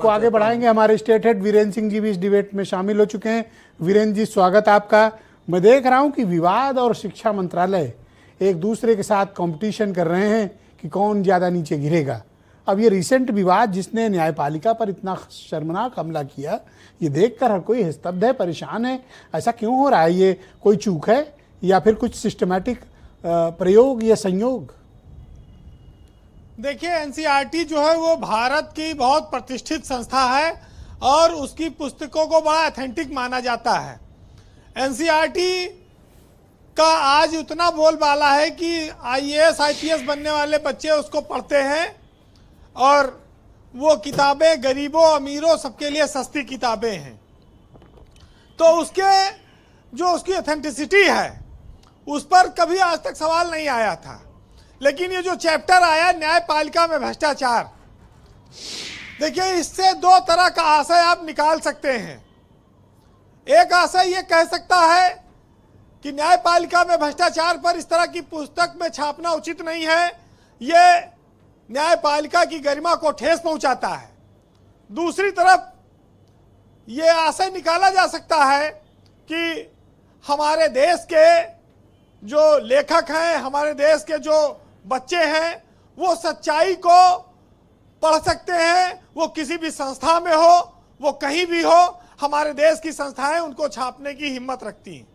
को आगे बढ़ाएंगे। हमारे स्टेट हेड वीरेंद्र सिंह जी भी इस डिबेट में शामिल हो चुके हैं। वीरेंद्र जी, स्वागत आपका। मैं देख रहा हूं कि विवाद और शिक्षा मंत्रालय एक दूसरे के साथ कंपटीशन कर रहे हैं कि कौन ज़्यादा नीचे गिरेगा। अब ये रिसेंट विवाद जिसने न्यायपालिका पर इतना शर्मनाक हमला किया, ये देखकर हर कोई स्तब्ध है, परेशान है। ऐसा क्यों हो रहा है? ये कोई चूक है या फिर कुछ सिस्टमैटिक प्रयोग या संयोग? देखिए, एनसीईआरटी जो है वो भारत की बहुत प्रतिष्ठित संस्था है और उसकी पुस्तकों को बड़ा ऑथेंटिक माना जाता है। एनसीईआरटी का आज उतना बोलबाला है कि आईएएस आईपीएस बनने वाले बच्चे उसको पढ़ते हैं और वो किताबें गरीबों अमीरों सबके लिए सस्ती किताबें हैं। तो उसकी ऑथेंटिसिटी है उस पर कभी आज तक सवाल नहीं आया था। लेकिन ये जो चैप्टर आया न्यायपालिका में भ्रष्टाचार, देखिए इससे दो तरह का आशय आप निकाल सकते हैं। एक आशय ये कह सकता है कि न्यायपालिका में भ्रष्टाचार पर इस तरह की पुस्तक में छापना उचित नहीं है, ये न्यायपालिका की गरिमा को ठेस पहुंचाता है। दूसरी तरफ ये आशय निकाला जा सकता है कि हमारे देश के जो लेखक हैं, हमारे देश के जो बच्चे हैं, वो सच्चाई को पढ़ सकते हैं। वो किसी भी संस्था में हो, वो कहीं भी हो, हमारे देश की संस्थाएं उनको छापने की हिम्मत रखती हैं।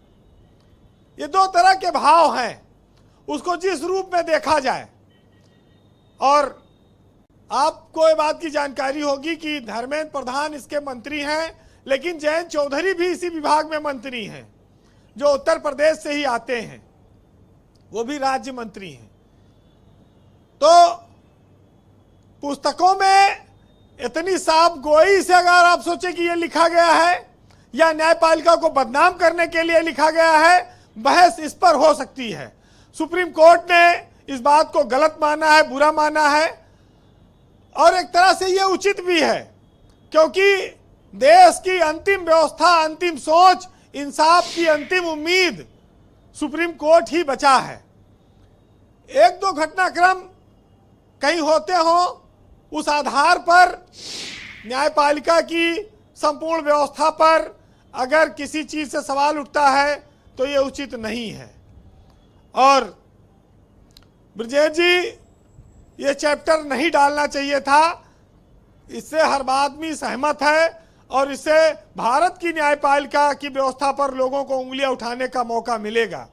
ये दो तरह के भाव हैं, उसको जिस रूप में देखा जाए। और आपको ये बात की जानकारी होगी कि धर्मेंद्र प्रधान इसके मंत्री हैं, लेकिन जयंत चौधरी भी इसी विभाग में मंत्री हैं, जो उत्तर प्रदेश से ही आते हैं, वो भी राज्य मंत्री हैं। तो पुस्तकों में इतनी साफ गोई से अगर आप सोचे कि ये लिखा गया है या न्यायपालिका को बदनाम करने के लिए लिखा गया है, बहस इस पर हो सकती है। सुप्रीम कोर्ट ने इस बात को गलत माना है, बुरा माना है, और एक तरह से ये उचित भी है, क्योंकि देश की अंतिम व्यवस्था, अंतिम सोच, इंसाफ की अंतिम उम्मीद सुप्रीम कोर्ट ही बचा है। एक दो घटनाक्रम कहीं होते हो, उस आधार पर न्यायपालिका की संपूर्ण व्यवस्था पर अगर किसी चीज से सवाल उठता है तो ये उचित नहीं है। और ब्रजेश जी, ये चैप्टर नहीं डालना चाहिए था, इससे हर आदमी सहमत है और इससे भारत की न्यायपालिका की व्यवस्था पर लोगों को उंगलियां उठाने का मौका मिलेगा।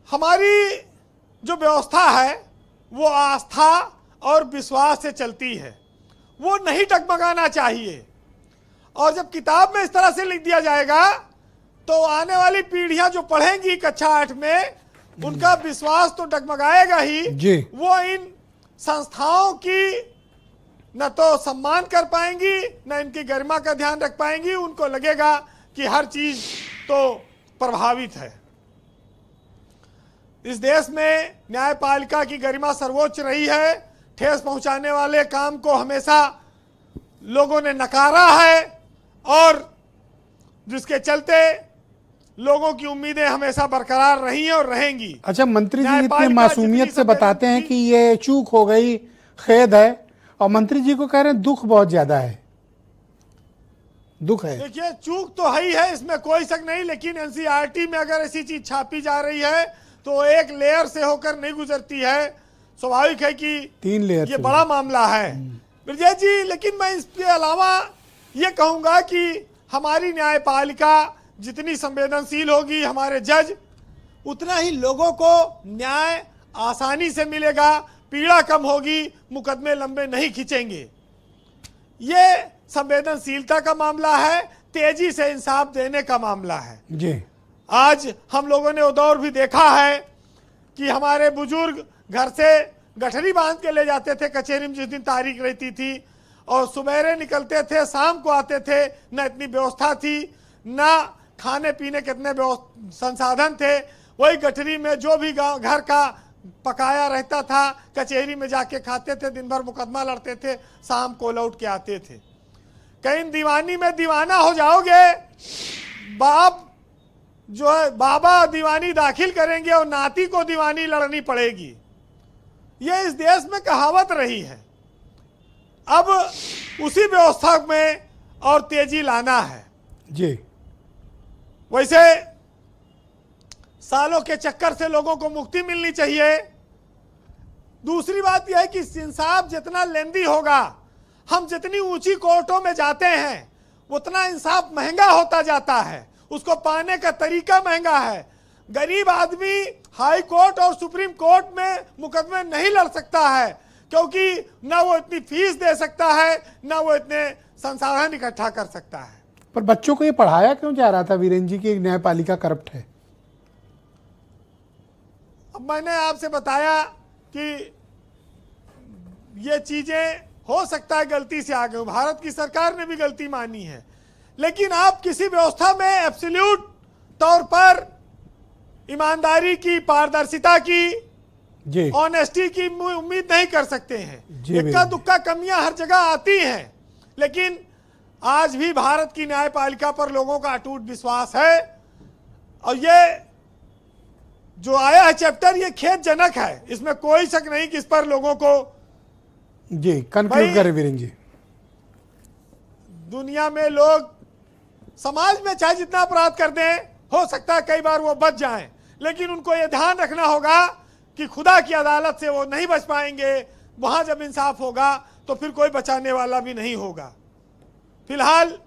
हमारी जो व्यवस्था है वो आस्था और विश्वास से चलती है, वो नहीं डगमगाना चाहिए। और जब किताब में इस तरह से लिख दिया जाएगा तो आने वाली पीढ़ियां जो पढ़ेंगी कक्षा 8 में, उनका विश्वास तो डगमगाएगा ही। वो इन संस्थाओं की न तो सम्मान कर पाएंगी, न इनकी गरिमा का ध्यान रख पाएंगी। उनको लगेगा कि हर चीज तो प्रभावित है। इस देश में न्यायपालिका की गरिमा सर्वोच्च रही है। ठेस पहुंचाने वाले काम को हमेशा लोगों ने नकारा है और जिसके चलते लोगों की उम्मीदें हमेशा बरकरार रही हैं और रहेंगी। अच्छा, मंत्री जी इतने मासूमियत से बताते हैं कि ये चूक हो गई, खेद है, और मंत्री जी को कह रहे हैं दुख बहुत ज्यादा है। दुख है। देखिए, चूक तो है ही है, इसमें कोई शक नहीं, लेकिन एनसीईआरटी में अगर ऐसी चीज छापी जा रही है तो एक लेयर से होकर नहीं गुजरती है। स्वाभाविक है कि 3 लेयर ये बड़ा मामला है ब्रजेश जी। लेकिन मैं इसके अलावा ये कहूंगा कि हमारी न्यायपालिका जितनी संवेदनशील होगी, हमारे जज, उतना ही लोगों को न्याय आसानी से मिलेगा, पीड़ा कम होगी, मुकदमे लंबे नहीं खींचेंगे। ये संवेदनशीलता का मामला है, तेजी से इंसाफ देने का मामला है जी। आज हम लोगों ने वो दौर भी देखा है कि हमारे बुजुर्ग घर से गठरी बांध के ले जाते थे कचहरी में जिस दिन तारीख रहती थी, और सुबेरे निकलते थे, शाम को आते थे। न इतनी व्यवस्था थी, न खाने पीने के इतने संसाधन थे। वही गठरी में जो भी घर का पकाया रहता था, कचहरी में जाके खाते थे, दिन भर मुकदमा लड़ते थे, शाम को लौट के आते थे। कहीं दीवानी में दीवाना हो जाओगे, बाप जो है बाबा दीवानी दाखिल करेंगे और नाती को दीवानी लड़नी पड़ेगी। ये इस देश में कहावत रही है। अब उसी व्यवस्था में और तेजी लाना है। जी, वैसे सालों के चक्कर से लोगों को मुक्ति मिलनी चाहिए। दूसरी बात यह है कि इंसाफ जितना लेंदी होगा, हम जितनी ऊंची कोर्टों में जाते हैं उतना इंसाफ महंगा होता जाता है, उसको पाने का तरीका महंगा है। गरीब आदमी हाई कोर्ट और सुप्रीम कोर्ट में मुकदमे नहीं लड़ सकता है, क्योंकि ना वो इतनी फीस दे सकता है, ना वो इतने संसाधन इकट्ठा कर सकता है। पर बच्चों को ये पढ़ाया क्यों जा रहा था वीरेंद्र जी की न्यायपालिका करप्ट है? अब मैंने आपसे बताया कि ये चीजें हो सकता है गलती से आ गई, भारत की सरकार ने भी गलती मानी है, लेकिन आप किसी व्यवस्था में एब्सोल्यूट तौर पर ईमानदारी की, पारदर्शिता की, जी, ऑनेस्टी की उम्मीद नहीं कर सकते हैं। जी, इक्का दुक्का कमियां हर जगह आती हैं, लेकिन आज भी भारत की न्यायपालिका पर लोगों का अटूट विश्वास है। और ये जो आया है चैप्टर, ये खेदजनक है, इसमें कोई शक नहीं कि इस पर लोगों को जी कंक्लूड करें वीरेंद्र जी। दुनिया में लोग समाज में चाहे जितना अपराध कर दें, हो सकता है कई बार वो बच जाएं, लेकिन उनको ये ध्यान रखना होगा कि खुदा की अदालत से वो नहीं बच पाएंगे। वहां जब इंसाफ होगा तो फिर कोई बचाने वाला भी नहीं होगा। फिलहाल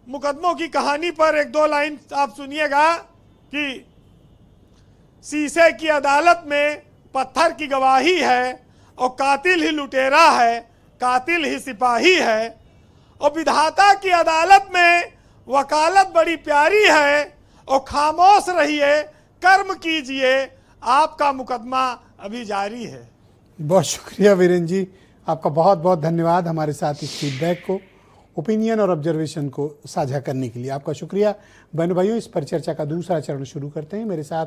मुकदमों की कहानी पर एक दो लाइन आप सुनिएगा कि शीशे की अदालत में पत्थर की गवाही है, और कातिल ही लुटेरा है, कातिल ही सिपाही है। और विधाता की अदालत में वकालत बड़ी प्यारी है, और खामोश रहिए, कर्म कीजिए, आपका मुकदमा अभी जारी है। बहुत शुक्रिया वीरेंद्र जी, आपका बहुत बहुत धन्यवाद हमारे साथ इस फीडबैक को, ओपिनियन और ऑब्जर्वेशन को साझा करने के लिए। आपका शुक्रिया। बहनों भाइयों, इस पर चर्चा का दूसरा चरण शुरू करते हैं। मेरे साथ